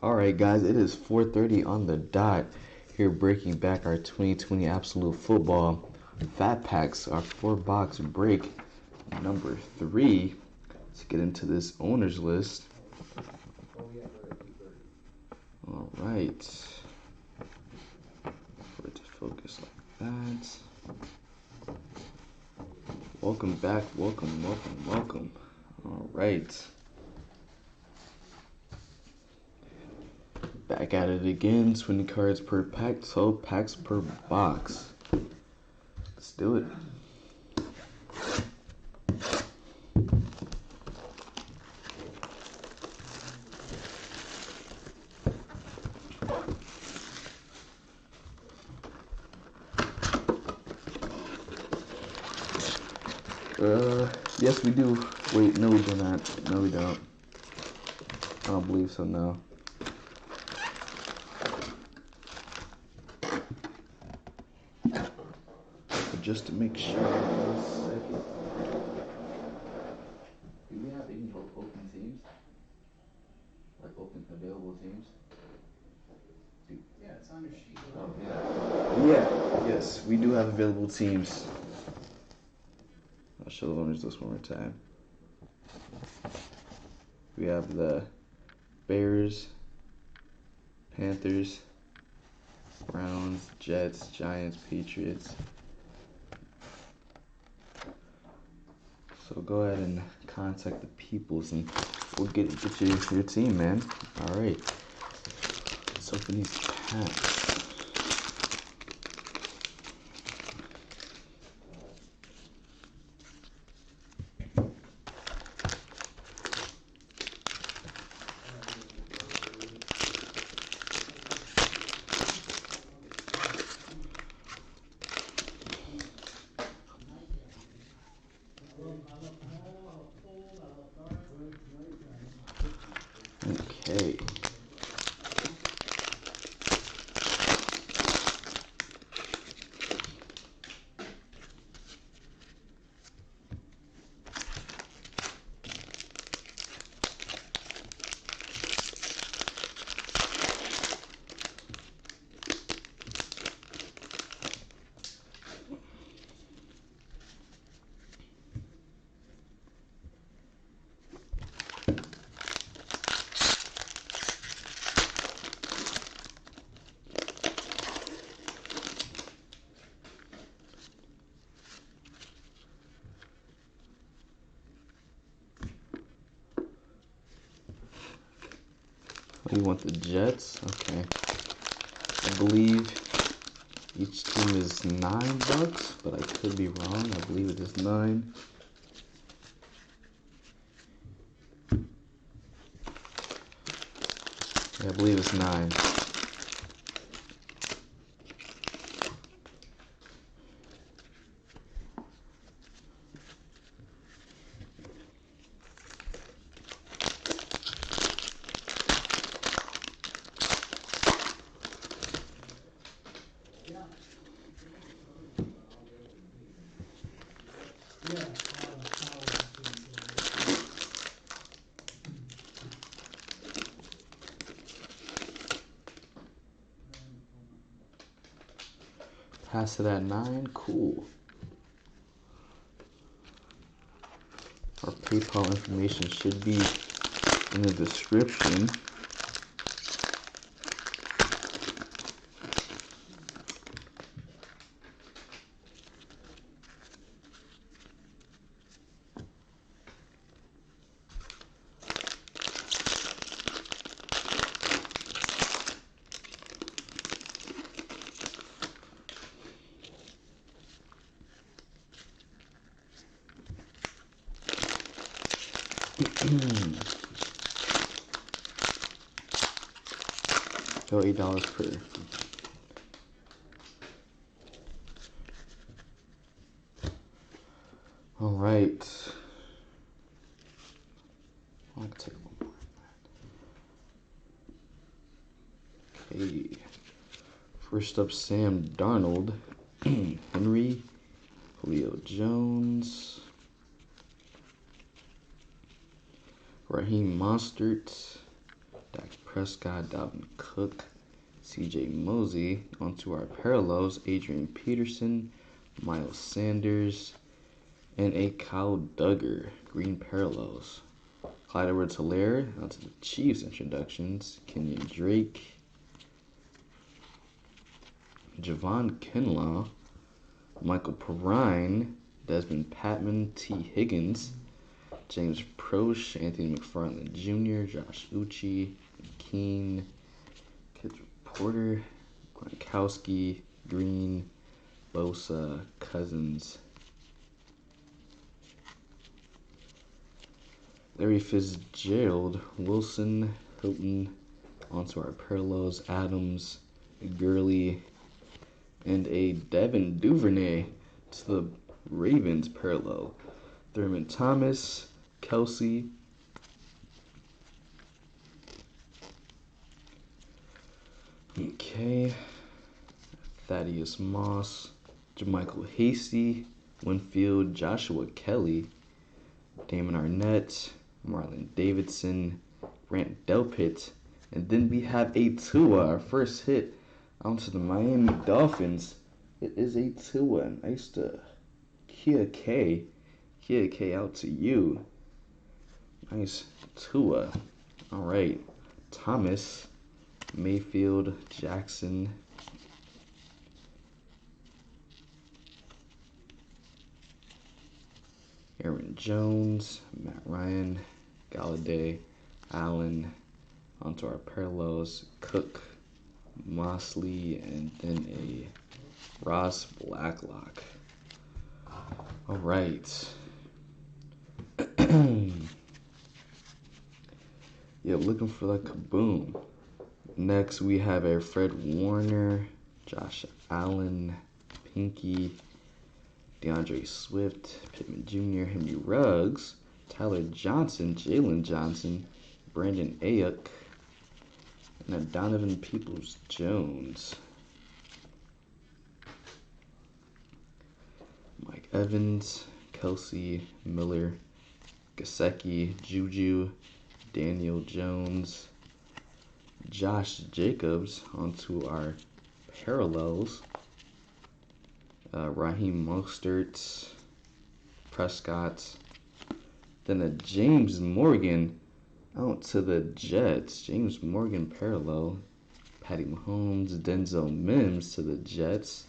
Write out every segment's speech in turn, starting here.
Alright guys, it is 4:30 on the dot. Here breaking back our 2020 Absolute Football Fat Packs, our 4-box break number 3. Let's get into this owner's list. Alright. For it to focus like that. Welcome back, welcome. Alright. Back at it again, 20 cards per pack, 12 packs per box. Let's do it. Yes we do. Wait, no we do not. No we don't. I don't believe so, no. But just to make sure, 1 second. Do we have any open teams? Like open available teams? Yeah, it's on your sheet. Oh, yeah. Yes, we do have available teams. I'll show the owners this one more time. We have the Bears, Panthers, Browns, Jets, Giants, Patriots. So go ahead and contact the peoples and we'll get your team, man. All right. Let's open these packs. Okay. You want the Jets? Okay. I believe each team is $9, but I could be wrong. I believe it is 9. Yeah, I believe it's 9. Pass it at 9. Cool. Our PayPal information should be in the description. So $8 per. All right. I'll take one more. Okay. First up, Sam Darnold, Henry, Julio Jones, Raheem Mostert, Dak Prescott, Dalvin Cook, CJ Mosley. Onto our parallels, Adrian Peterson, Miles Sanders, and a Kyle Duggar. Green parallels. Clyde Edwards-Helaire. Onto the Chiefs introductions, Kenyon Drake, Javon Kinlaw, Michael Perrine, Desmond Patman, T. Higgins, James Proche, Anthony McFarland Jr., Josh Uche, Keene, Kids Porter, Gronkowski, Green, Bosa, Cousins, Larry Fitzgerald, Wilson, Hilton. Onto our parallels, Adams, Gurley, and a Devin Duvernay to the Ravens parallel. Thurman Thomas, Kelsey, okay, Thaddeus Moss, JaMychal Hasty, Winfield, Joshua Kelly, Damon Arnett, Marlon Davidson, Grant Delpit, and then we have a Tua, our first hit onto the Miami Dolphins. It is a Tua. Nice to Kia K. Kia K out to you. Nice Tua. All right. Thomas, Mayfield, Jackson, Aaron Jones, Matt Ryan, Galladay, Allen. Onto our parallels, Cook, Mosley, and then a Ross Blacklock. All right. Yeah, looking for the kaboom. Next, we have a Fred Warner, Josh Allen, Pinky, DeAndre Swift, Pittman Jr., Henry Ruggs, Tyler Johnson, Jalen Johnson, Brandon Ayuk, and a Donovan Peoples-Jones. Mike Evans, Kelsey, Miller, Gesicki, Juju, Daniel Jones, Josh Jacobs. Onto our parallels, Raheem Mostert, Prescott, then a James Morgan out to the Jets. James Morgan parallel, Patty Mahomes, Denzel Mims to the Jets.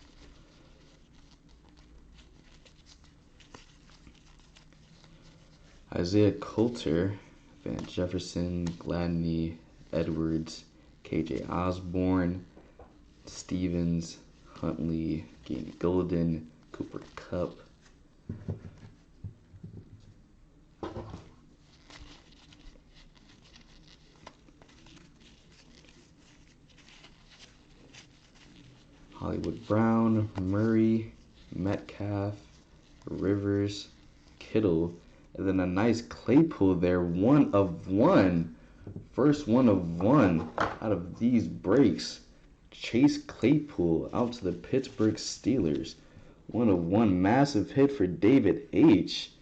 Isaiah Coulter, Van Jefferson, Gladney, Edwards, KJ Osborne, Stevens, Huntley, Gannon Golden, Cooper Kupp. Hollywood Brown, Murray, Metcalf, Rivers, Kittle, and then a nice Claypool there. 1 of 1. First 1 of 1 out of these breaks. Chase Claypool out to the Pittsburgh Steelers. 1 of 1. Massive hit for David H.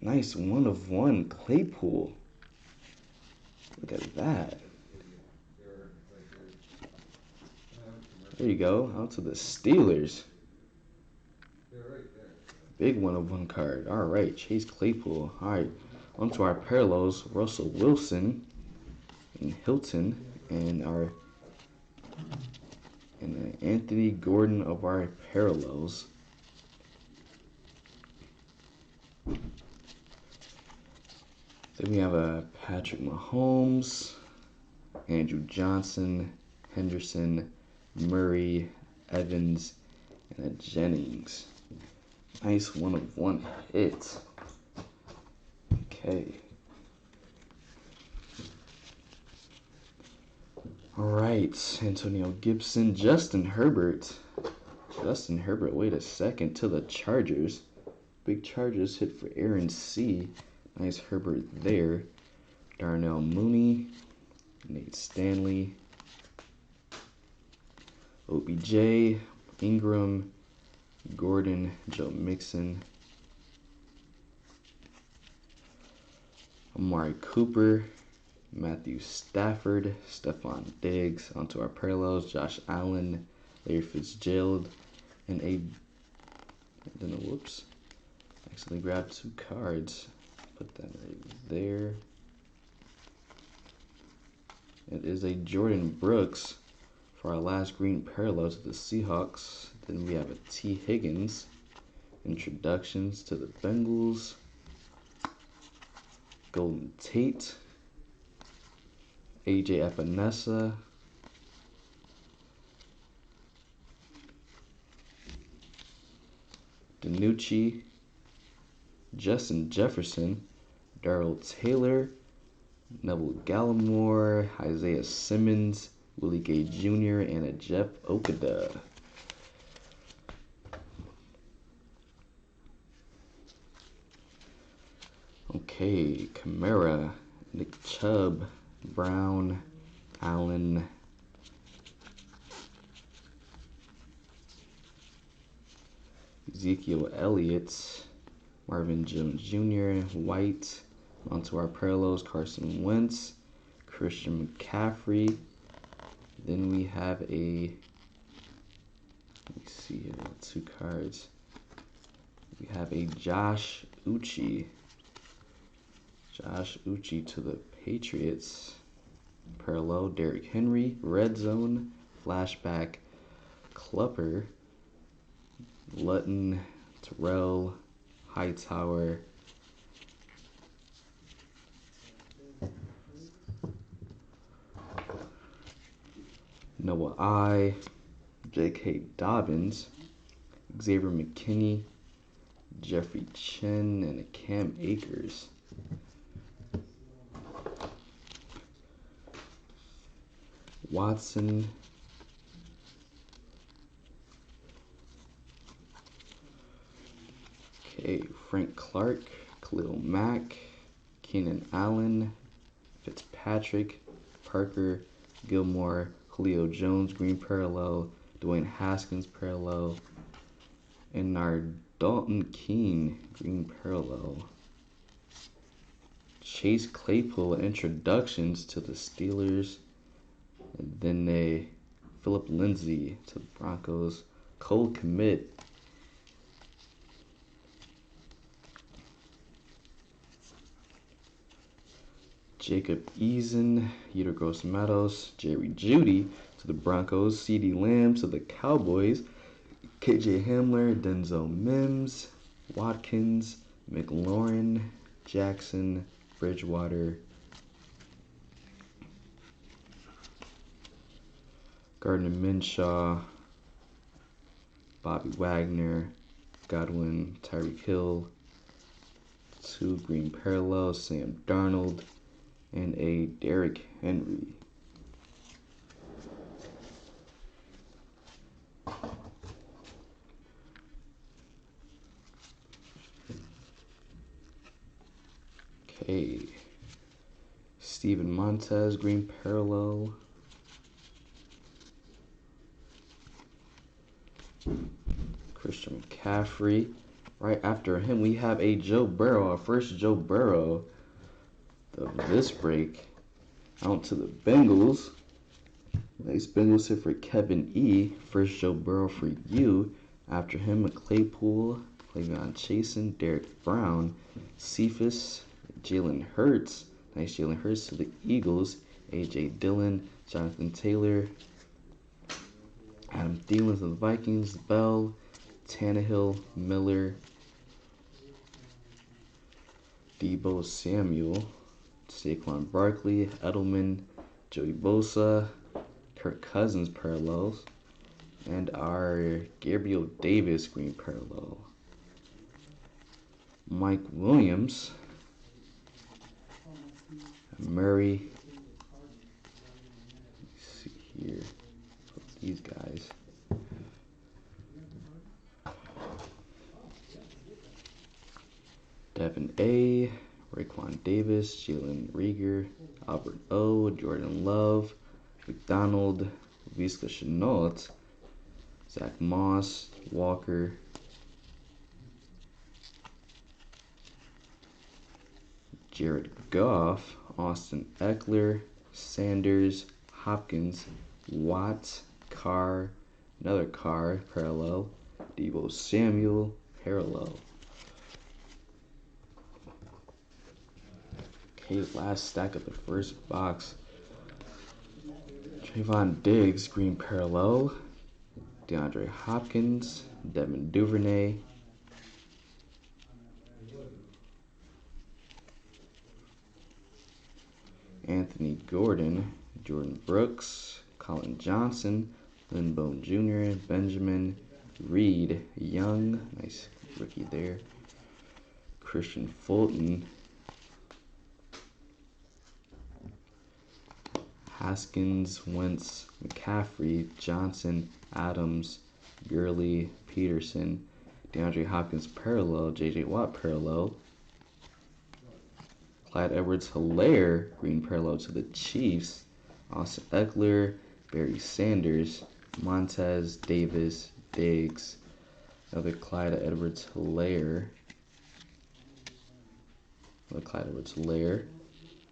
Nice 1 of 1 Claypool. Look at that. There you go. Out to the Steelers. Big 1 of 1 card. All right. Chase Claypool. All right. Onto our parallels. Russell Wilson and Hilton, and Anthony Gordon of our parallels. Then we have a Patrick Mahomes, Andrew Johnson, Henderson, Murray, Evans, and a Jennings. Nice 1 of 1 hit. Okay. All right, Antonio Gibson, Justin Herbert. Wait a second, to the Chargers. Big Chargers hit for Aaron C. Nice Herbert there. Darnell Mooney, Nate Stanley, OBJ, Ingram, Gordon, Joe Mixon, Amari Cooper, Matthew Stafford, Stephon Diggs. Onto our parallels, Josh Allen, Larry Fitzgerald, and whoops. Accidentally grabbed 2 cards. Put that right there. It is a Jordan Brooks for our last green parallel to the Seahawks. Then we have a T. Higgins. Introductions to the Bengals. Golden Tate. AJ Epinesa. DiNucci. Justin Jefferson. Darrell Taylor. Neville Gallimore. Isaiah Simmons. Willie Gay Jr. and a Jeff Okudah. Okay, Kamara, Nick Chubb, Brown, Allen, Ezekiel Elliott, Marvin Jones Jr., White. Onto our parallels, Carson Wentz, Christian McCaffrey. Then we have let me see here, 2 cards. We have a Josh Uche. Josh Uche to the Patriots. Parallel, Derrick Henry, Red Zone, Flashback, Klupper, Lutton, Terrell, Hightower, Noah I, J.K. Dobbins, Xavier McKinney, Jeffrey Chin, and a Cam Akers. Watson, okay, Frank Clark, Khalil Mack, Keenan Allen, Fitzpatrick, Parker, Gilmore, Julio Jones, green parallel, Dwayne Haskins parallel, and our Dalton Keene, green parallel. Chase Claypool, introductions to the Steelers. And then Philip Lindsay to the Broncos. Cole Kmet. Jacob Eason, Yetur Gross-Matos, Jerry Jeudy to the Broncos. CeeDee Lamb to the Cowboys. KJ Hamler, Denzel Mims, Watkins, McLaurin, Jackson, Bridgewater, Gardner Minshew, Bobby Wagner, Godwin, Tyreek Hill, 2 green parallels, Sam Darnold, and a Derrick Henry. Okay, Steven Montez, green parallel. Christian McCaffrey. Right after him, we have a Joe Burrow, our first Joe Burrow of this break. Out to the Bengals. Nice Bengals hit for Kevin E. First Joe Burrow for you. After him, a Claypool, Clayton Chasen, Derek Brown, Cephas, Jalen Hurts. Nice Jalen Hurts to the Eagles. A.J. Dillon, Jonathan Taylor, Adam Thielen to the Vikings, Bell, Tannehill, Miller, Deebo Samuel, Saquon Barkley, Edelman, Joey Bosa, Kirk Cousins parallels, and our Gabriel Davis green parallel. Mike Williams, Murray. Let's see here. These guys. Devin A, Raekwon Davis, Jalen Reagor, Albert O, Jordan Love, McDonald, Visca Chenault, Zach Moss, Walker, Jared Goff, Austin Eckler, Sanders, Hopkins, Watts, Carr, another Carr, parallel, Deebo Samuel, parallel. Okay, last stack of the first box. Trayvon Diggs, green parallel, DeAndre Hopkins, Devin Duvernay, Anthony Gordon, Jordan Brooks, Colin Johnson, Lynn Bone Jr., Benjamin, Reed, Young, nice rookie there, Christian Fulton, Haskins, Wentz, McCaffrey, Johnson, Adams, Gurley, Peterson, DeAndre Hopkins parallel, J.J. Watt parallel, Clyde Edwards-Helaire, green parallel to the Chiefs, Austin Eckler, Barry Sanders, Montez, Davis, Diggs, another Clyde Edwards-Helaire,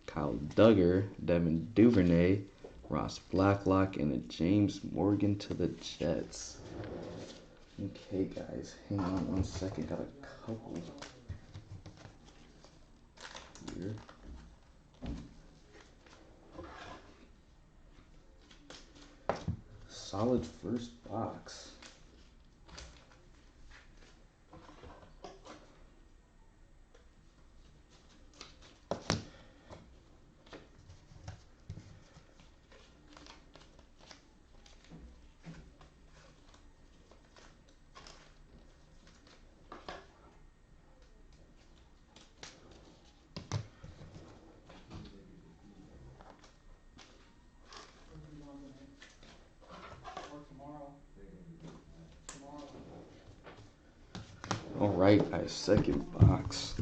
Kyle Duggar, Devin Duvernay, Ross Blacklock, and a James Morgan to the Jets. Okay, guys, hang on one second. Got a couple here. Solid first box. All right, guys, second box.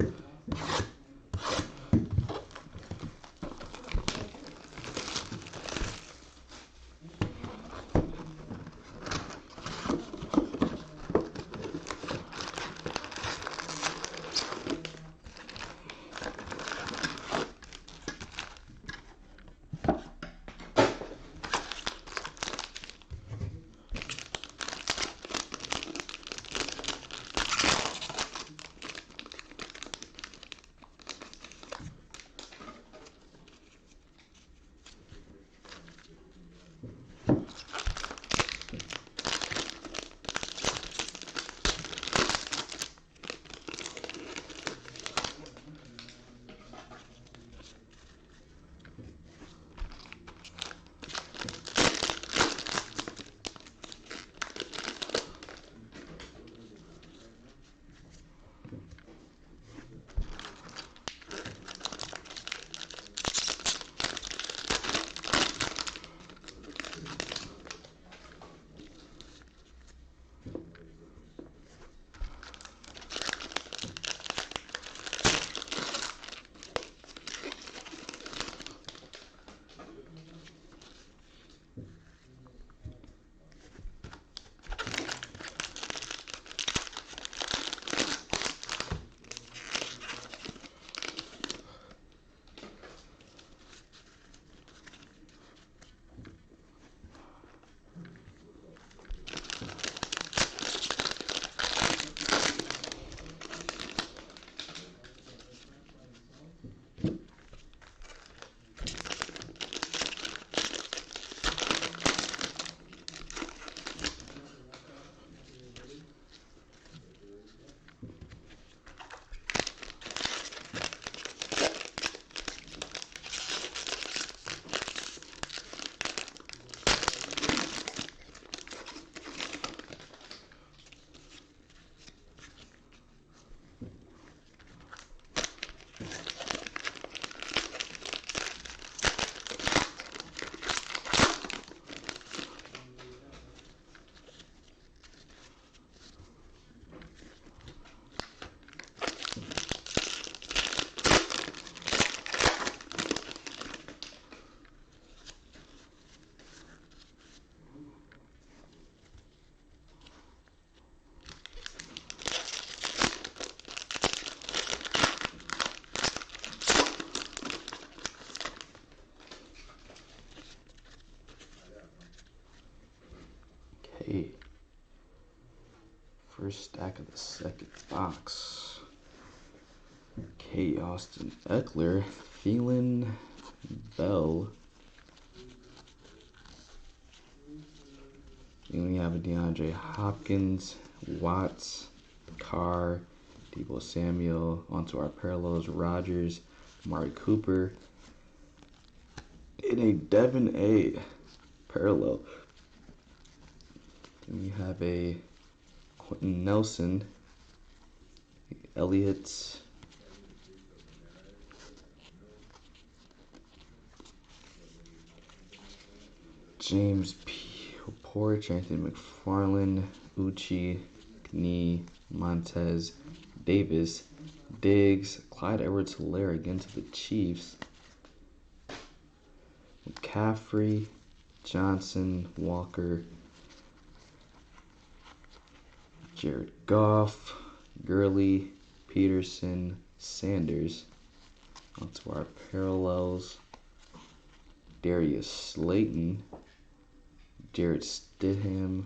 First stack of the second box. Okay, Austin Eckler, Thielen, Bell. Then we have a DeAndre Hopkins, Watts, Carr, Deebo Samuel. Onto our parallels, Rodgers, Amari Cooper. In a Devin A parallel. Then we have a Quentin Nelson, Elliott, James P. Porch, Anthony McFarland, Uchi, Knee, Montez, Davis, Diggs, Clyde Edwards-Helaire again to the Chiefs, McCaffrey, Johnson, Walker, Jared Goff, Gurley, Peterson, Sanders. Onto our parallels, Darius Slayton, Jared Stidham,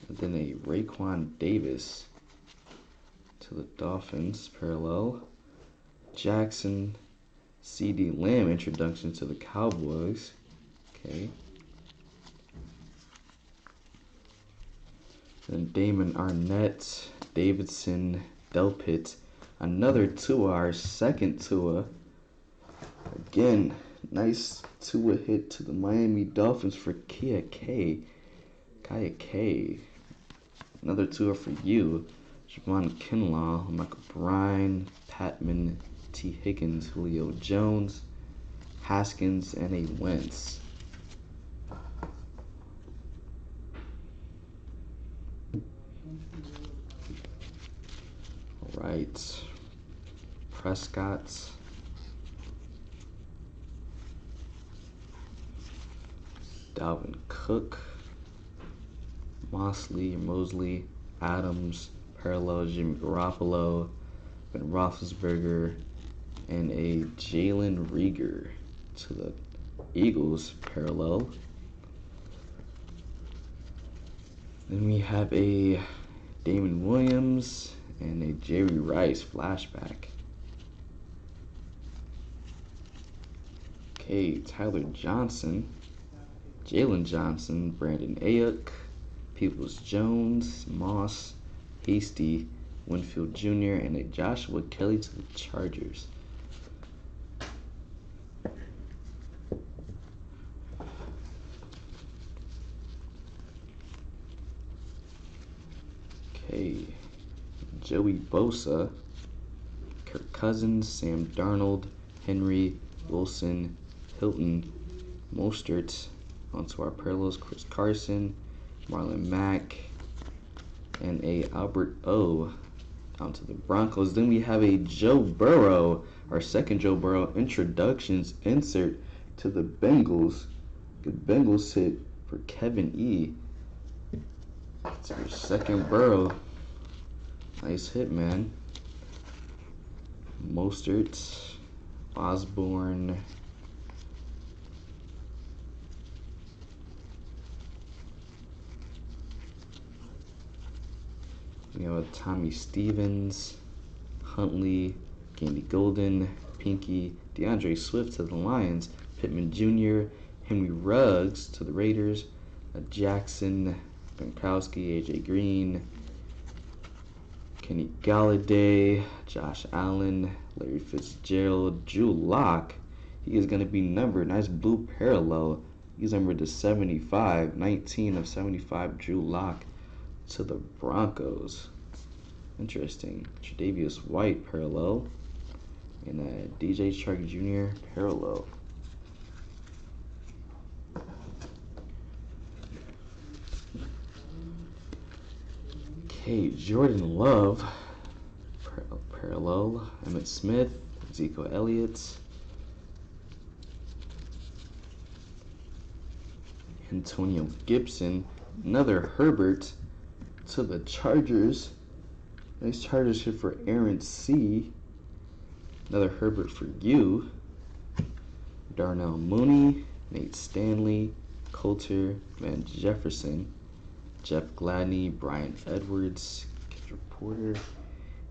and then a Raekwon Davis to the Dolphins parallel. Jackson, CD Lamb introduction to the Cowboys. Okay. Then Damon Arnett, Davidson, Delpit, another Tua, our second Tua. Again, nice Tua hit to the Miami Dolphins for Kaya K. Another Tua for you. Javon Kinlaw, Michael Bryan, Patman, T. Higgins, Julio Jones, Haskins, and a Wentz. All right. Prescott. Dalvin Cook, Mosley, Adams, parallel Jimmy Garoppolo, Ben Roethlisberger, and a Jalen Reagor to the Eagles parallel. Then we have a Damon Williams and a Jerry Rice flashback. Okay, Tyler Johnson, Jalen Johnson, Brandon Ayuk, Peoples-Jones, Moss, Hasty, Winfield Jr., and a Joshua Kelly to the Chargers. Okay, Joey Bosa, Kirk Cousins, Sam Darnold, Henry, Wilson, Hilton, Mostert. Onto our parallels, Chris Carson, Marlon Mack, and a Albert O. Down to the Broncos. Then we have a Joe Burrow, our second Joe Burrow introductions insert to the Bengals. Good Bengals hit for Kevin E. It's our second Burrow. Nice hit, man. Mostert, Osborne, we have Tommy Stevens, Huntley, Gandy Golden, Pinky, DeAndre Swift to the Lions, Pittman Jr., Henry Ruggs to the Raiders, Jackson, Gronkowski, AJ Green, Kenny Galladay, Josh Allen, Larry Fitzgerald, Drew Lock. He is going to be numbered. Nice blue parallel. He's numbered to 75, 19 of 75, Drew Lock to the Broncos. Interesting. Tre'Davious White parallel. And a DJ Chark Jr. parallel. Okay, Jordan Love parallel. Emmitt Smith, Ezekiel Elliott, Antonio Gibson, another Herbert to the Chargers. Nice Chargers hit for Aaron C. Another Herbert for you. Darnell Mooney, Nate Stanley, Coulter, Van Jefferson, Jeff Gladney, Brian Edwards, Kendra Porter,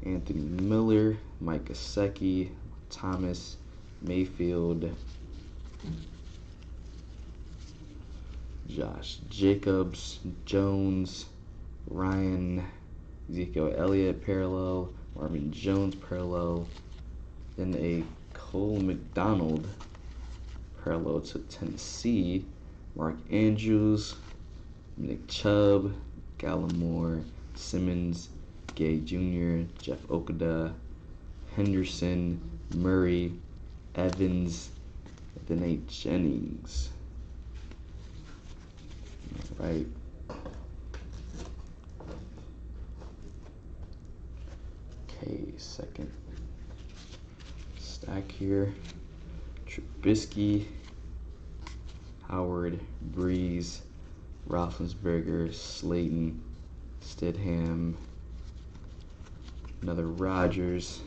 Anthony Miller, Mike Gesicki, Thomas Mayfield, Josh Jacobs, Jones, Ryan, Ezekiel Elliott parallel, Marvin Jones parallel, then a Cole McDonald parallel to Tennessee, Mark Andrews, Nick Chubb, Gallimore, Simmons, Gay Jr., Jeff Okudah, Henderson, Murray, Evans, and then a Jennings. All right. Okay, second stack here. Trubisky, Howard, Breeze, Roethlisberger, Slayton, Stidham, another Rodgers,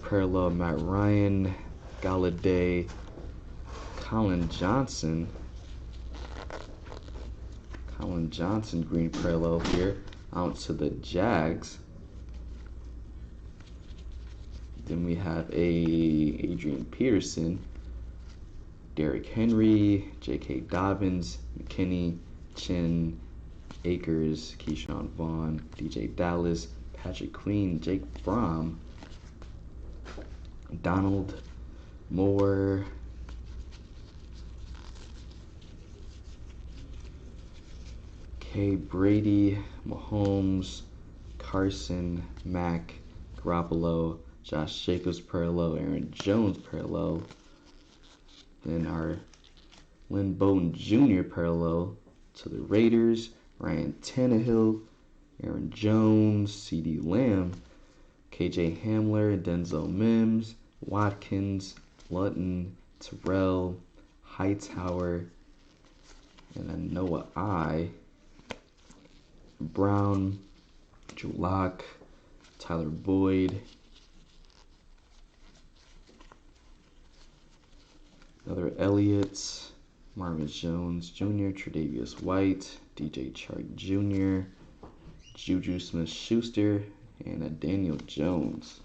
parallel Matt Ryan, Galladay, Colin Johnson, green parallel here, out to the Jags. Then we have a Adrian Peterson, Derrick Henry, J.K. Dobbins, McKinney, Chin, Akers, Keyshawn Vaughn, DJ Dallas, Patrick Queen, Jake Fromm, Donald Moore, K. Brady, Mahomes, Carson, Mack, Garoppolo, Josh Jacobs parallel, Aaron Jones parallel. Then our Lynn Bowden Jr. parallel to the Raiders, Ryan Tannehill, Aaron Jones, CeeDee Lamb, KJ Hamler, Denzel Mims, Watkins, Lutton, Terrell, Hightower, and then Noah I, Brown, Drew Lock, Tyler Boyd, another Elliott, Marvin Jones Jr., Tre'Davious White, DJ Chark Jr., Juju Smith-Schuster, and a Daniel Jones.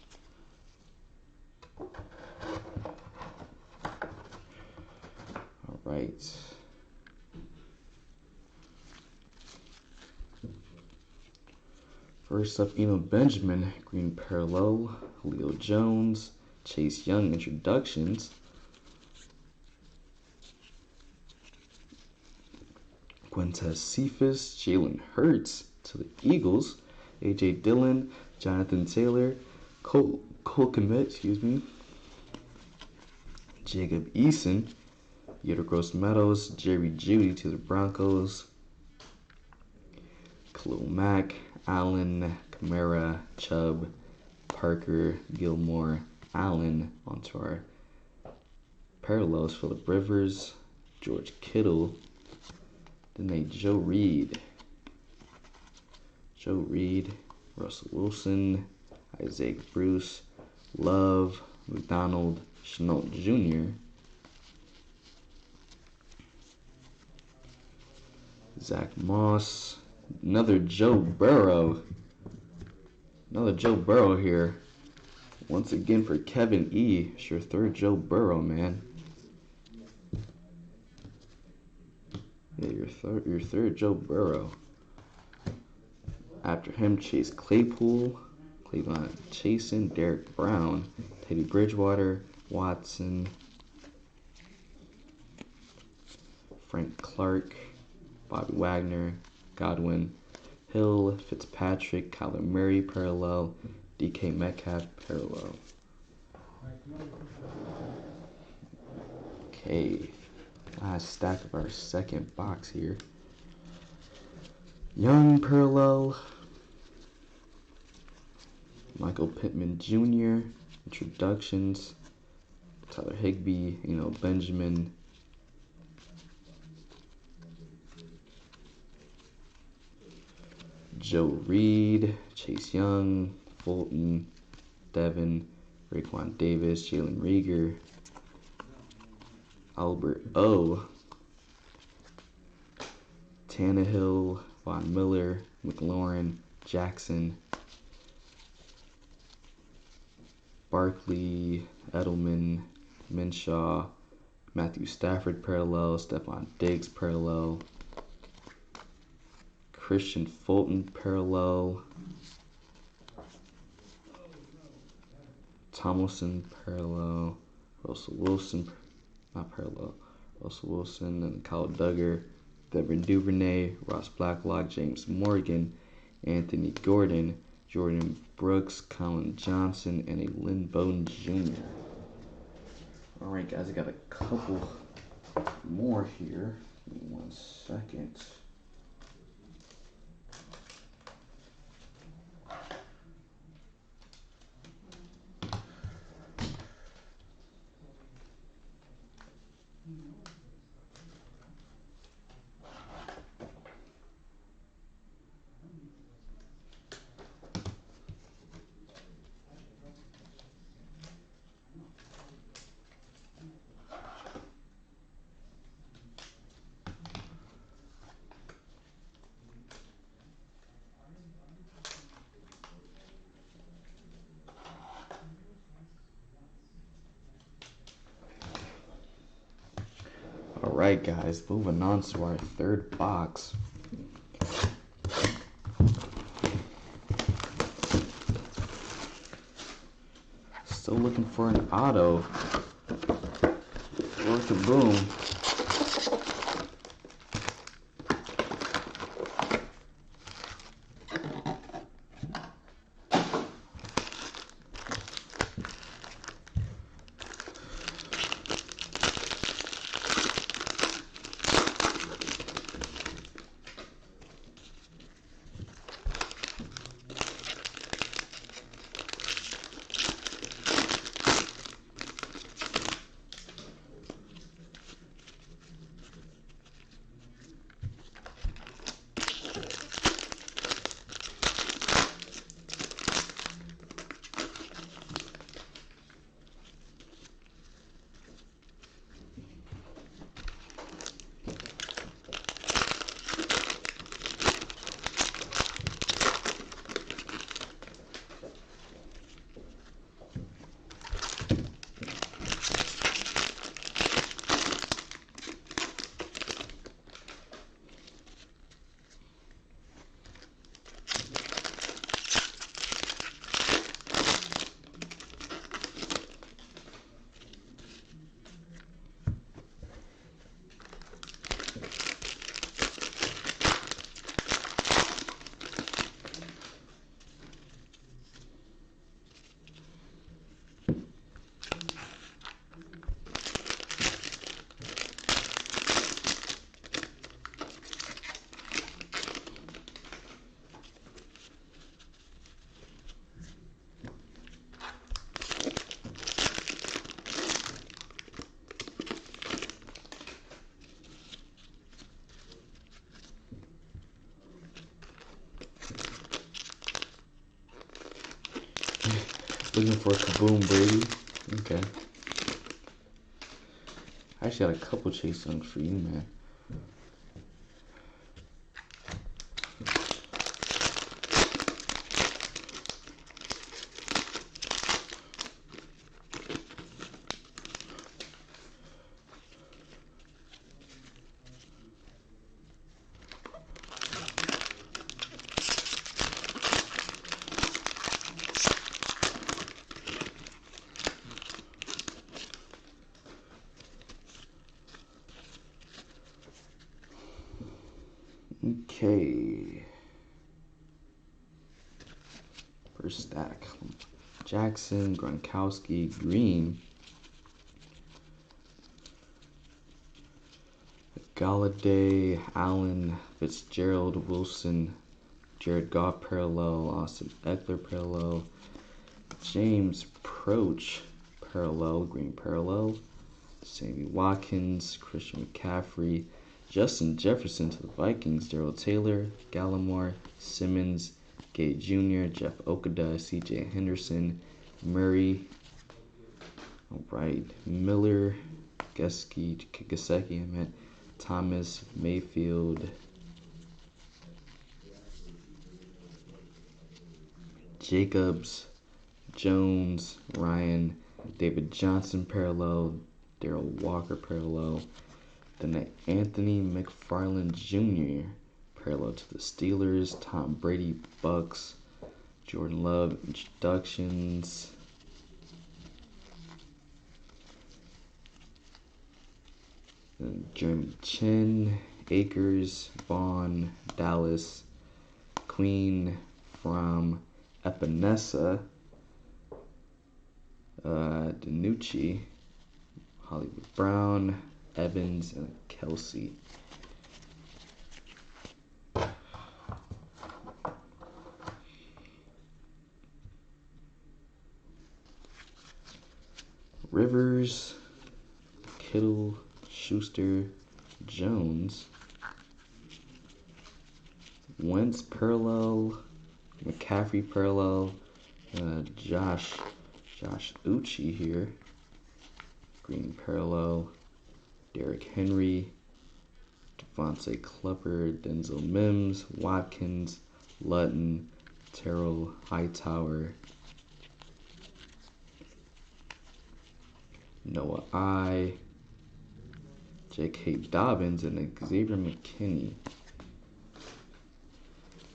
All right. First up, Eno Benjamin, green parallel, Julio Jones, Chase Young introductions, Quintez Cephas, Jalen Hurts to the Eagles, A.J. Dillon, Jonathan Taylor, Cole Kmet, Jacob Eason, Yoder Gross Meadows, Jerry Jeudy to the Broncos, Khalil Mack, Allen, Kamara, Chubb, Parker, Gilmore, Allen onto our parallels, Phillip Rivers, George Kittle, then a Joe Reed, Russell Wilson, Isaac Bruce, Love, McDonald, Chenault Jr., Zach Moss, another Joe Burrow here. Once again for Kevin E. It's your third Joe Burrow, man. Yeah, your third Joe Burrow. After him, Chase Claypool, Cleveland Chasen, Derek Brown, Teddy Bridgewater, Watson, Frank Clark, Bobby Wagner, Godwin, Hill, Fitzpatrick, Kyler Murray parallel, DK Metcalf parallel. Okay, last stack of our second box here. Young parallel, Michael Pittman Jr., introductions, Tyler Higbee, Benjamin, Joe Reed, Chase Young, Fulton, Devin, Raekwon Davis, Jalen Reagor, Albert O, Tannehill, Von Miller, McLaurin, Jackson, Barkley, Edelman, Minshaw, Matthew Stafford parallel, Stephon Diggs parallel, Christian Fulton parallel, Tomlinson parallel, Russell Wilson, not parallel, Russell Wilson and Kyle Duggar, Devin Duvernay, Ross Blacklock, James Morgan, Anthony Gordon, Jordan Brooks, Colin Johnson, and a Lynn Bowden Jr. Alright guys, I got a couple more here. Give me 1 second. Alright guys, moving on to our third box. Still looking for an auto. Worth a boom. Looking for Kaboom Brady. Okay. I actually got a couple chase songs for you, man. Okay. First stack. Jackson, Gronkowski, Green, Galladay, Allen, Fitzgerald, Wilson, Jared Goff parallel, Austin Eckler parallel, James Proch parallel, Green parallel, Sammy Watkins, Christian McCaffrey, Justin Jefferson to the Vikings, Darrell Taylor, Gallimore, Simmons, Gay Jr., Jeff Okudah, C.J. Henderson, Murray, alright, Miller, Gesicki, Thomas, Mayfield, Jacobs, Jones, Ryan, David Johnson parallel, Darrell Walker parallel. Then an Anthony McFarland Jr. parallel to the Steelers, Tom Brady, Bucks, Jordan Love introductions. Then Jeremy Chin, Akers, Vaughn, Dallas, Queen from Epinesa, DiNucci, Hollywood Brown, Evans, and Kelsey. Rivers, Kittle, Schuster, Jones, Wentz parallel, McCaffrey parallel, Josh Uchi here, Green parallel, Derrick Henry, Devontae Klepper, Denzel Mims, Watkins, Lutton, Terrell Hightower, Noah I, J.K. Dobbins, and Xavier McKinney.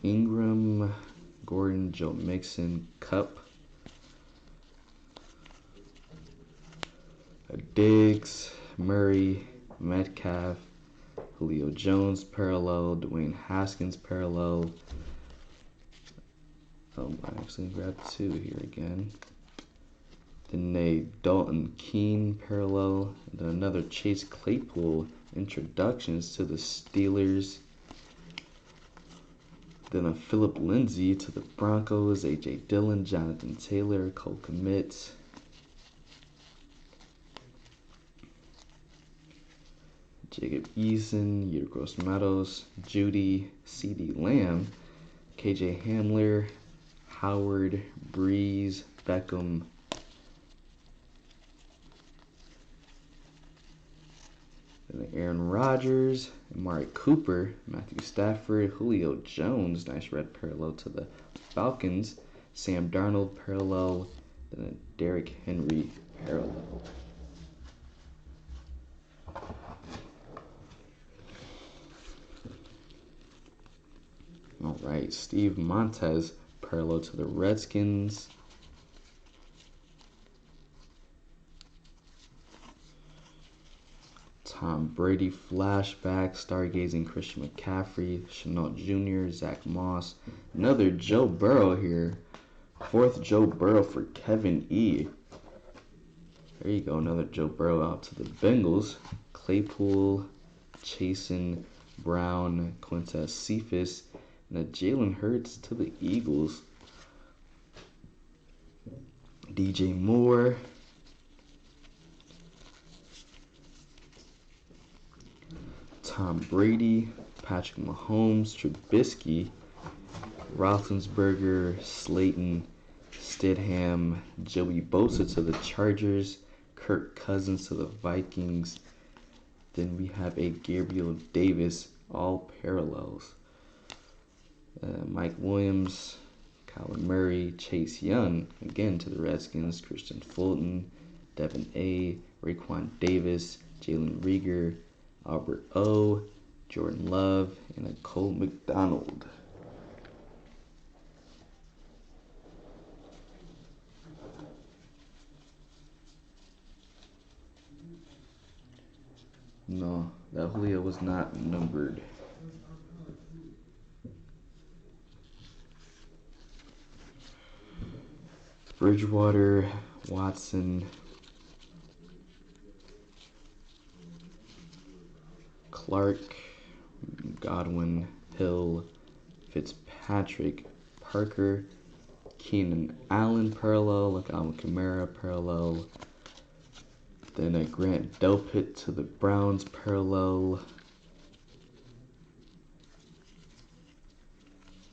Ingram, Gordon, Joe Mixon, Cup, Diggs, Murray, Metcalf, Julio Jones parallel, Dwayne Haskins parallel. I actually grabbed two here again. Then a Dalton Keene parallel, and then another Chase Claypool introductions to the Steelers. Then a Philip Lindsay to the Broncos, A.J. Dillon, Jonathan Taylor, Cole Kmet. Jacob Eason, Yetur Gross-Matos, Judy, CeeDee Lamb, KJ Hamler, Howard, Breeze, Beckham. Then Aaron Rodgers, Amari Cooper, Matthew Stafford, Julio Jones, nice red parallel to the Falcons, Sam Darnold parallel, then a Derrick Henry parallel. All right, Steve Montez parallel to the Redskins. Tom Brady flashback, stargazing Christian McCaffrey, Chenault Jr., Zach Moss. Another Joe Burrow here. Fourth Joe Burrow for Kevin E. There you go, another Joe Burrow out to the Bengals. Claypool, Chasen, Brown, Quintez Cephas, and a Jalen Hurts to the Eagles. DJ Moore. Tom Brady, Patrick Mahomes, Trubisky, Roethlisberger, Slayton, Stidham, Joey Bosa to the Chargers, Kirk Cousins to the Vikings. Then we have a Gabriel Davis, all parallels. Mike Williams, Kyler Murray, Chase Young, again to the Redskins, Christian Fulton, Devin A., Raekwon Davis, Jalen Reagor, Albert O., Jordan Love, and a Cole McDonald. No, that Julio was not numbered. Bridgewater, Watson, Clark, Godwin, Hill, Fitzpatrick, Parker, Keenan Allen parallel, like Alvin Kamara parallel. Then a Grant Delpit to the Browns parallel.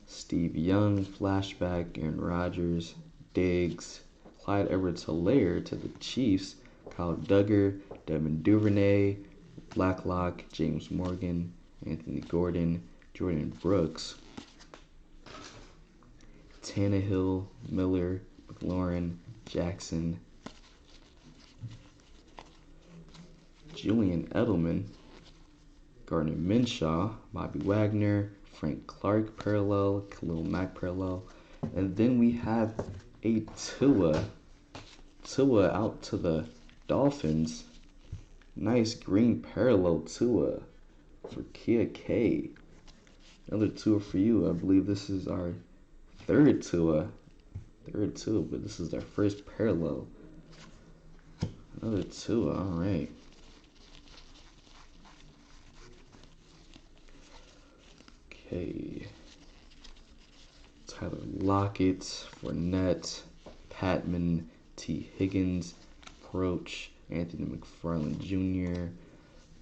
Steve Young, flashback, Aaron Rodgers, Diggs, Clyde Edwards-Helaire to the Chiefs, Kyle Duggar, Devin Duvernay, Blacklock, James Morgan, Anthony Gordon, Jordan Brooks. Tannehill, Miller, McLaurin, Jackson, Julian Edelman, Gardner Minshew, Bobby Wagner, Frank Clark parallel, Khalil Mack parallel, and then we have a Tua out to the Dolphins. Nice green parallel Tua for Kia K. Another Tua for you. I believe this is our third Tua, but this is our first parallel. Another Tua, all right. Okay. Tyler Lockett, Fournette, Patman, T. Higgins, Proch, Anthony McFarland Jr.,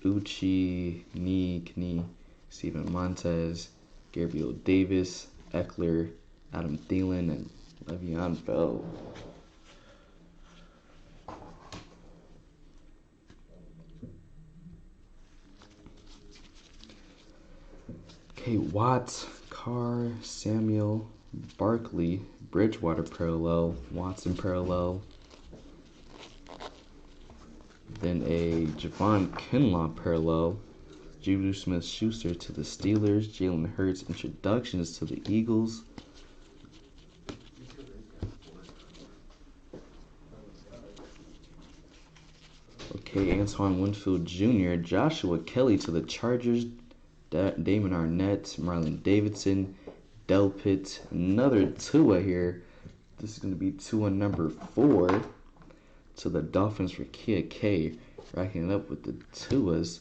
Uchi, Knee, Steven Montez, Gabriel Davis, Eckler, Adam Thielen, and Le'Veon Bell. Okay, Watts, Carr, Samuel, Barkley, Bridgewater parallel, Watson parallel. Then a Javon Kinlaw parallel, Juju Smith-Schuster to the Steelers, Jalen Hurts introductions to the Eagles. Okay, Antoine Winfield Jr., Joshua Kelly to the Chargers, Damon Arnett, Marlon Davidson, Delpit, another Tua here. This is going to be Tua number 4 to the Dolphins for Kia K, racking it up with the Tuas.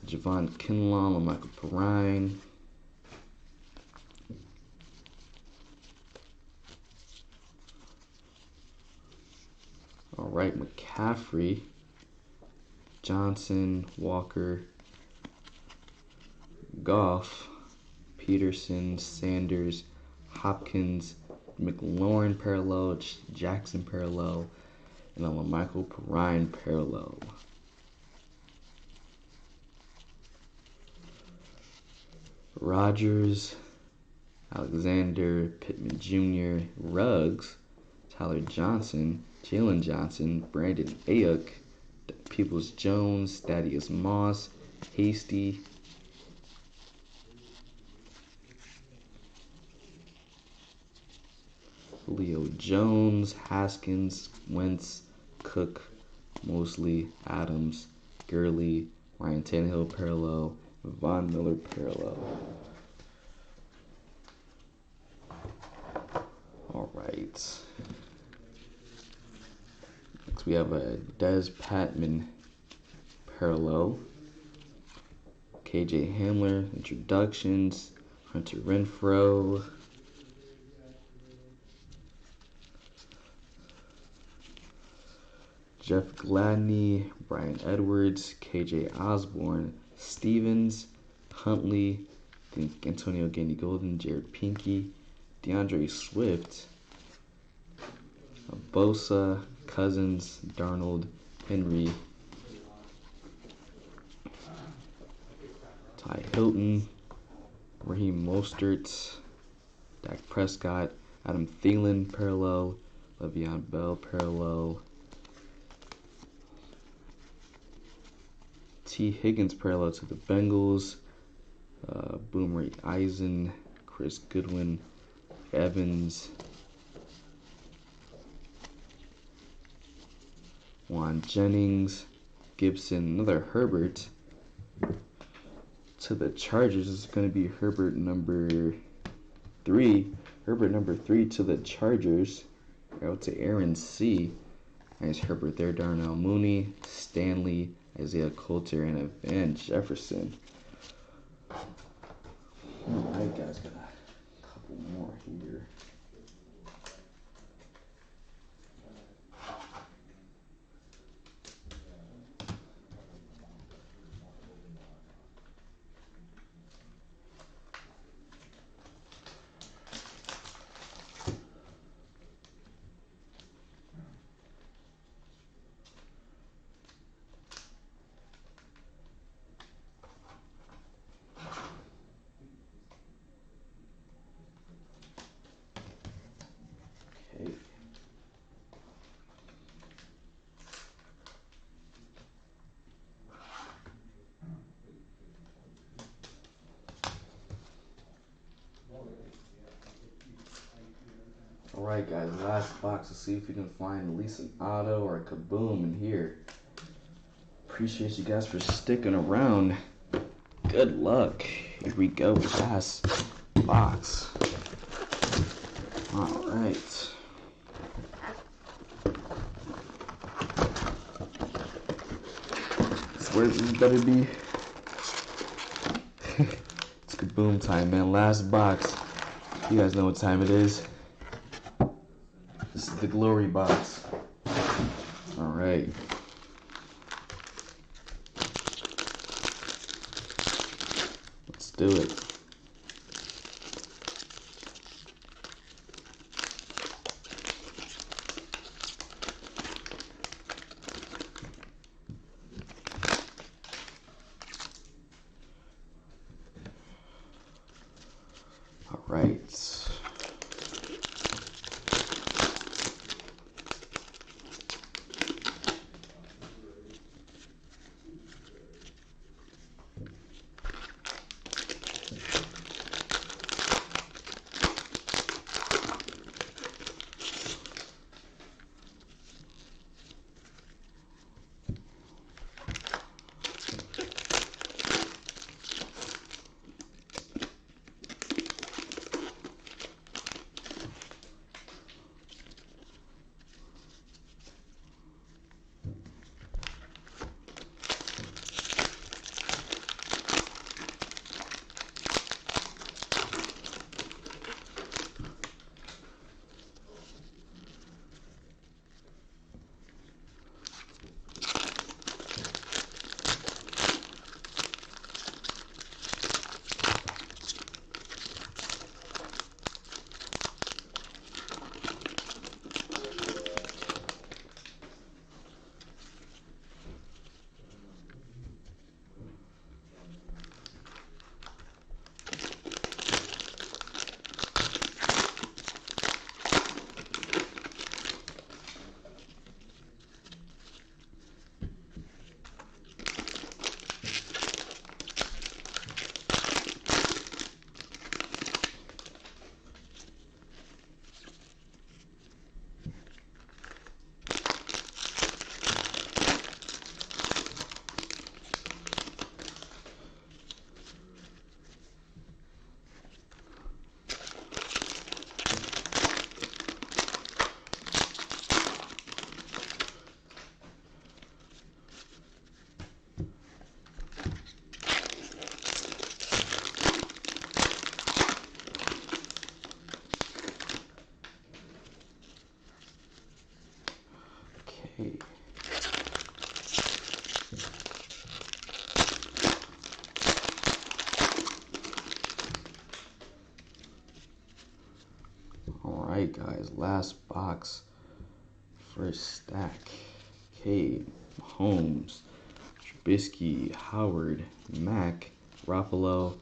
Javon Kinlaw, Michael Perrine. All right, McCaffrey, Johnson, Walker, Goff, Peterson, Sanders, Hopkins, McLaurin parallel, Jackson parallel, and then Michael Perrine parallel. Rodgers, Alexander, Pittman Jr., Ruggs, Tyler Johnson, Jalen Johnson, Brandon Ayuk, Peoples-Jones, Thaddeus Moss, Hasty, Leo Jones, Haskins, Wentz, Cook, Mosley, Adams, Gurley, Ryan Tannehill parallel, Von Miller parallel. All right. Next we have a Des Patman parallel. KJ Hamler, introductions, Hunter Renfrow, Jeff Gladney, Brian Edwards, KJ Osborne, Stevens, Huntley, Antonio Gandy-Golden, Jared Pinky, DeAndre Swift, Bosa, Cousins, Darnold, Henry, Ty Hilton, Raheem Mostert, Dak Prescott, Adam Thielen parallel, Le'Veon Bell parallel, T. Higgins parallel to the Bengals, Boomer Eisen, Chris Goodwin, Evans, Juan Jennings, Gibson, another Herbert to the Chargers. This is going to be Herbert number 3. Herbert number 3 to the Chargers. Out to Aaron C. Nice Herbert there. Darnell Mooney, Stanley, Isaiah Coulter, and Van Jefferson. Alright guys, got a couple more here. Alright guys, last box. Let's see if we can find at least an auto or a kaboom in here. Appreciate you guys for sticking around. Good luck. Here we go. Last box. Alright. Where this better be? It's kaboom time, man. Last box. You guys know what time it is. This is the glory box. Alright. Let's do it. Alright. Okay. Alright guys, last box. First stack. Okay, Mahomes, Trubisky, Howard, Mack, Garoppolo,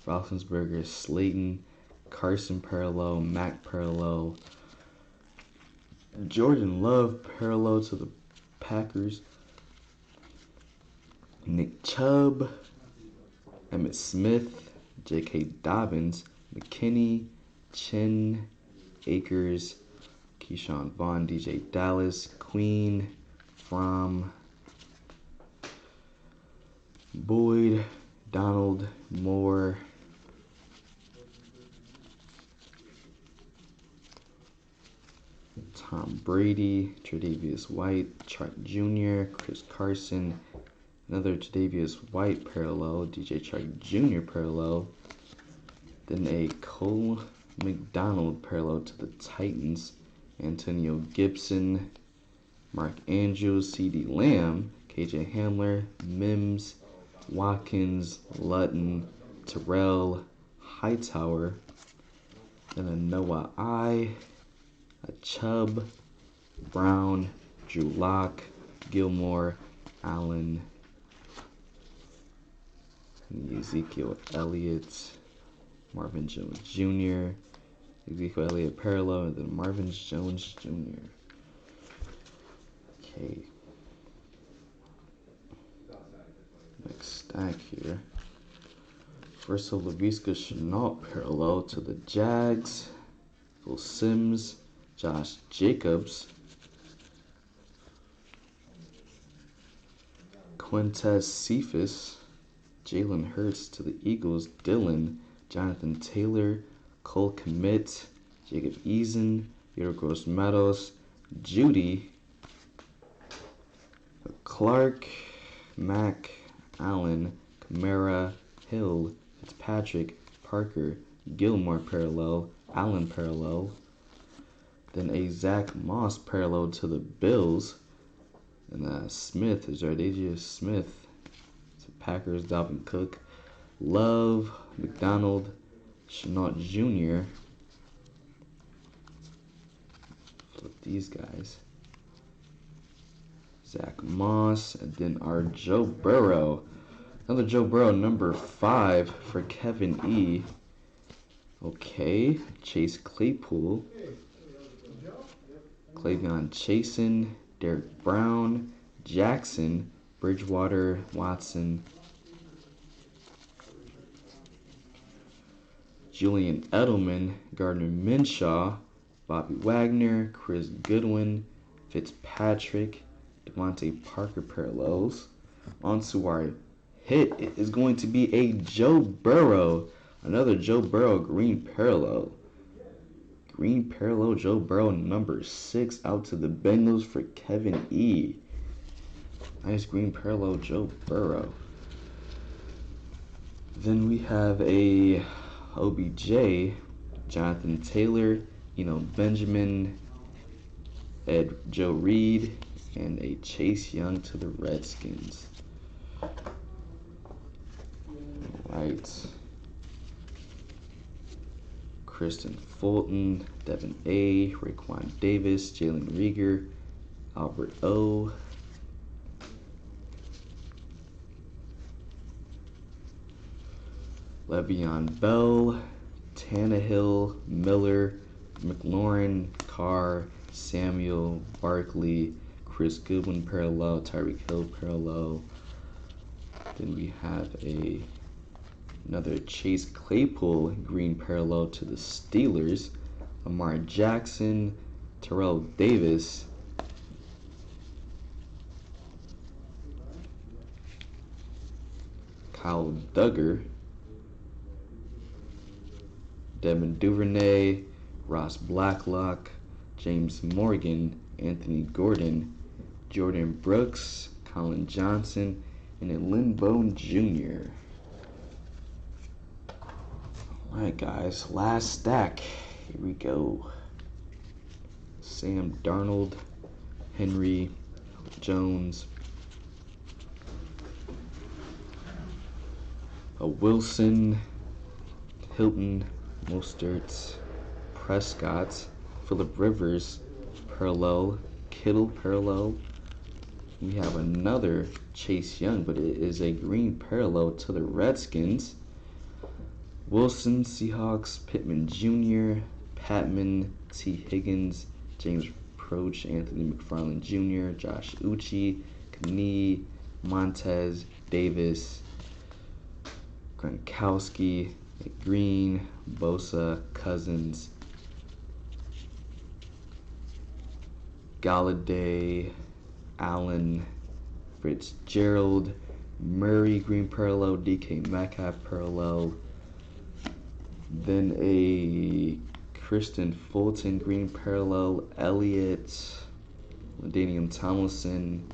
Roethlisberger, Slayton, Carson parallel, Mack parallel, Jordan Love parallel to the Packers, Nick Chubb, Emmitt Smith, J.K. Dobbins, McKinney, Chin, Akers, Keyshawn Vaughn, DJ Dallas, Queen, Fromm, Boyd, Donald, Moore, Tom Brady, Tre'Davious White, Chark Jr., Chris Carson, another Tre'Davious White parallel, DJ Chark Jr. parallel, then a Cole McDonald parallel to the Titans, Antonio Gibson, Mark Andrews, CeeDee Lamb, KJ Hamler, Mims, Watkins, Lutton, Terrell, Hightower, then a Noah I, a Chubb, Brown, Drew Lock, Gilmore, Allen, Ezekiel Elliott, Marvin Jones Jr., Ezekiel Elliott parallel, and then Marvin Jones Jr. Okay. Next stack here. First of Laviska Chenault parallel to the Jags. Phil Sims, Josh Jacobs. Quintez Cephas. Jalen Hurts to the Eagles. Dylan. Jonathan Taylor. Cole Kmet. Jacob Eason. Yoder Gross Meadows. Judy. Clark. Mack. Allen. Kamara. Hill. Fitzpatrick. Parker. Gilmore parallel. Allen parallel. Then a Zach Moss parallel to the Bills. And Smith is Ardagius Smith. It's Packers. Dalvin Cook. Love. McDonald. Chenault Jr. Flip these guys. Zach Moss. And then our Joe Burrow. Another Joe Burrow, number 5 for Kevin E. Okay. Chase Claypool. Clavion Chasen. Derek Brown. Jackson. Bridgewater. Watson. Julian Edelman. Gardner Minshew. Bobby Wagner. Chris Goodwin. Fitzpatrick. Devontae Parker parallels. On to our hit. It is going to be a Joe Burrow. Another Joe Burrow green parallel. Green parallel Joe Burrow number 6 out to the Bengals for Kevin E. Nice green parallel Joe Burrow. Then we have a OBJ, Jonathan Taylor, Benjamin, Joe Reed, and a Chase Young to the Redskins. Right. Kristen Fulton, Devin A, Raekwon Davis, Jalen Rieger, Albert O, Le'Veon Bell, Tannehill, Miller, McLaurin, Carr, Samuel, Barkley, Chris Goodwin parallel, Tyreek Hill parallel. Then we have another Chase Claypool green parallel to the Steelers. Lamar Jackson, Terrell Davis, Kyle Duggar, Devin Duvernay, Ross Blacklock, James Morgan, Anthony Gordon, Jordan Brooks, Colin Johnson, and a Lynn Bone Jr. Alright guys, last stack. Here we go. Sam Darnold, Henry, Jones, Wilson, Hilton, Mostert, Prescott, Phillip Rivers, parallel, Kittle parallel. We have another Chase Young, but it is a green parallel to the Redskins. Wilson, Seahawks, Pittman Jr., Patman, T. Higgins, James Proch, Anthony McFarland Jr., Josh Uche, Knee, Montez, Davis, Gronkowski, Green, Bosa, Cousins, Galladay, Allen, Fitzgerald, Murray green parallel, DK Metcalf parallel, then a Kristen Fulton green parallel, Elliott, LaDainian Tomlinson,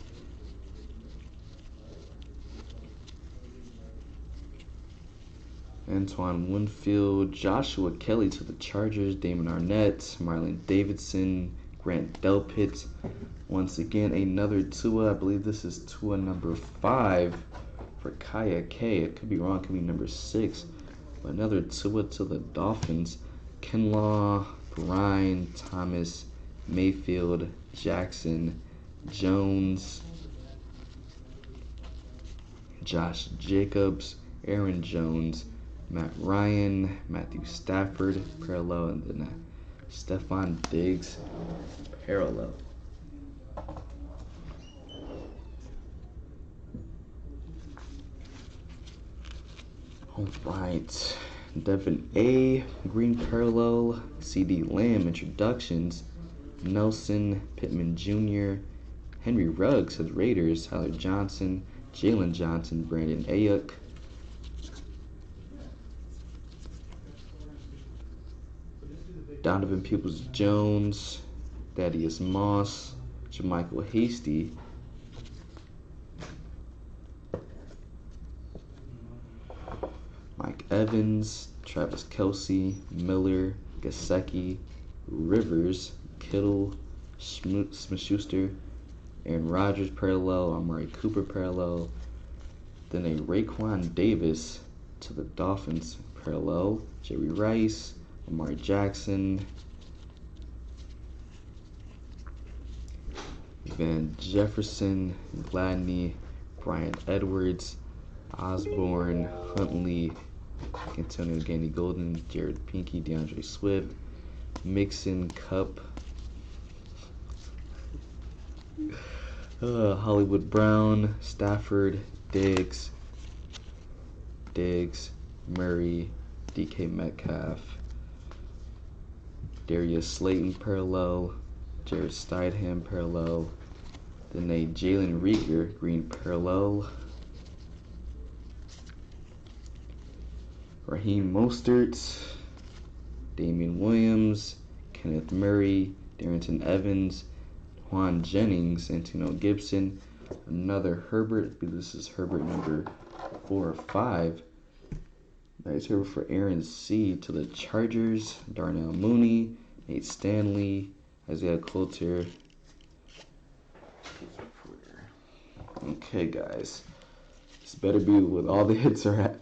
Antoine Winfield, Joshua Kelly to the Chargers, Damon Arnett, Marlon Davidson, Grant Delpit. Once again, another Tua. I believe this is Tua number 5 for Kaya K. It could be wrong, it could be number 6. But another Tua to the Dolphins. Kinlaw, Bryan, Thomas, Mayfield, Jackson, Jones, Josh Jacobs, Aaron Jones, Matt Ryan, Matthew Stafford, parallel, and then Stephon Diggs, parallel. All right, Devin A, green parallel, CD Lamb, introductions, Nelson, Pittman Jr., Henry Ruggs to the Raiders, Tyler Johnson, Jalen Johnson, Brandon Ayuk, Donovan Peoples-Jones, Thaddeus Moss, Jermichael Hasty, Mike Evans, Travis Kelce, Miller, Gesicki, Rivers, Kittle, Smith-Schuster, Aaron Rodgers parallel, Amari Cooper parallel, then a Raekwon Davis to the Dolphins parallel, Jerry Rice, Lamar Jackson, Van Jefferson, Gladney, Brian Edwards, Osborne, Huntley, Antonio Gandy Golden, Jared Pinky, DeAndre Swift, Mixon, Cup, Hollywood Brown, Stafford, Diggs, Murray, DK Metcalf, Darius Slayton parallel, Jared Stidham parallel, then a Jalen Reagor green parallel, Raheem Mostert, Damian Williams, Kenneth Murray, Darrington Evans, Juan Jennings, Antonio Gibson, another Herbert. I believe this is Herbert number 4 or 5. Nice Herbert for Aaron C. to the Chargers, Darnell Mooney, Nate Stanley, Isaiah Coulter. Okay, guys. This better be what all the hits are at.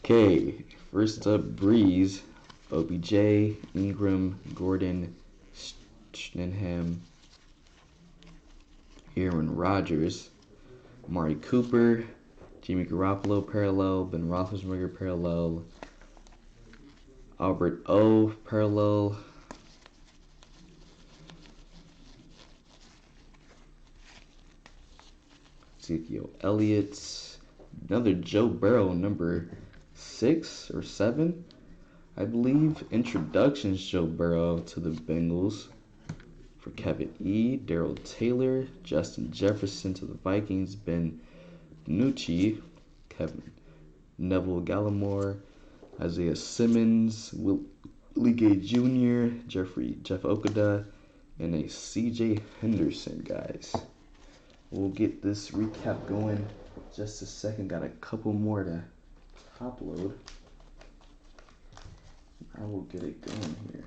Okay, first up, Breeze, OBJ, Ingram, Gordon, Schnenham, Aaron Rodgers, Amari Cooper, Jimmy Garoppolo parallel, Ben Roethlisberger parallel, Albert O parallel, Ezekiel Elliott, another Joe Burrow number 6 or 7, I believe. Introductions Joe Burrow to the Bengals for Kevin E. Darrell Taylor, Justin Jefferson to the Vikings, Ben Nucci, Kevin Neville Gallimore, Isaiah Simmons, Willie Gay Jr., Jeff Okudah, and a C.J. Henderson, guys. We'll get this recap going just a second. Got a couple more to upload. I will get it going here.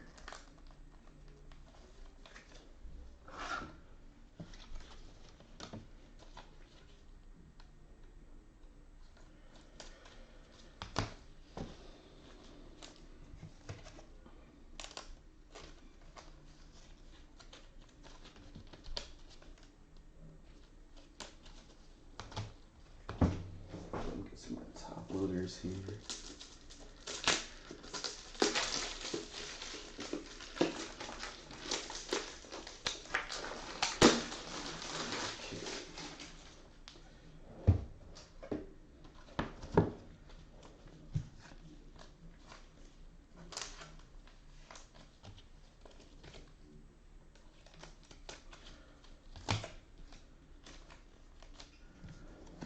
Get some more top loaders here.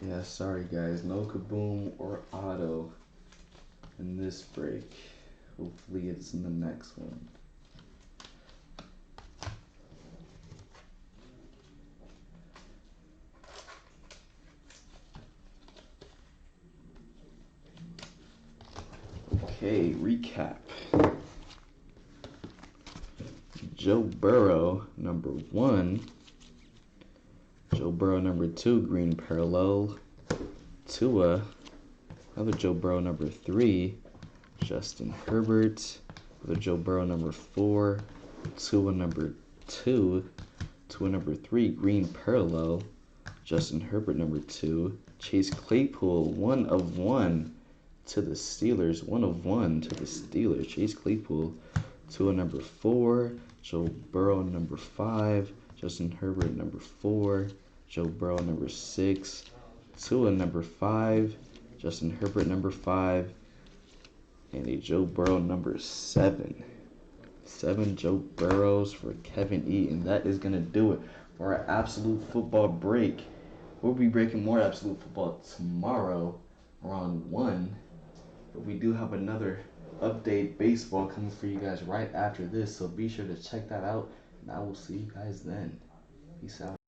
Yeah, sorry guys, no Kaboom or Auto in this break. Hopefully it's in the next one. Okay, recap. Joe Burrow, number 1. Joe Burrow, number 2, green parallel. Tua, another Joe Burrow, number 3. Justin Herbert, another Joe Burrow, number 4. Tua, number 2. Tua, number 3, green parallel. Justin Herbert, number 2. Chase Claypool, 1 of 1 to the Steelers. 1 of 1 to the Steelers. Chase Claypool, Tua, number 4. Joe Burrow, number 5. Justin Herbert, number 4. Joe Burrow, number 6. Tua, number 5. Justin Herbert, number 5. And a Joe Burrow, number 7. 7 Joe Burrows for Kevin E. And that is going to do it for our absolute football break. We'll be breaking more absolute football tomorrow around 1. But we do have another update baseball coming for you guys right after this. So be sure to check that out. And I will see you guys then. Peace out.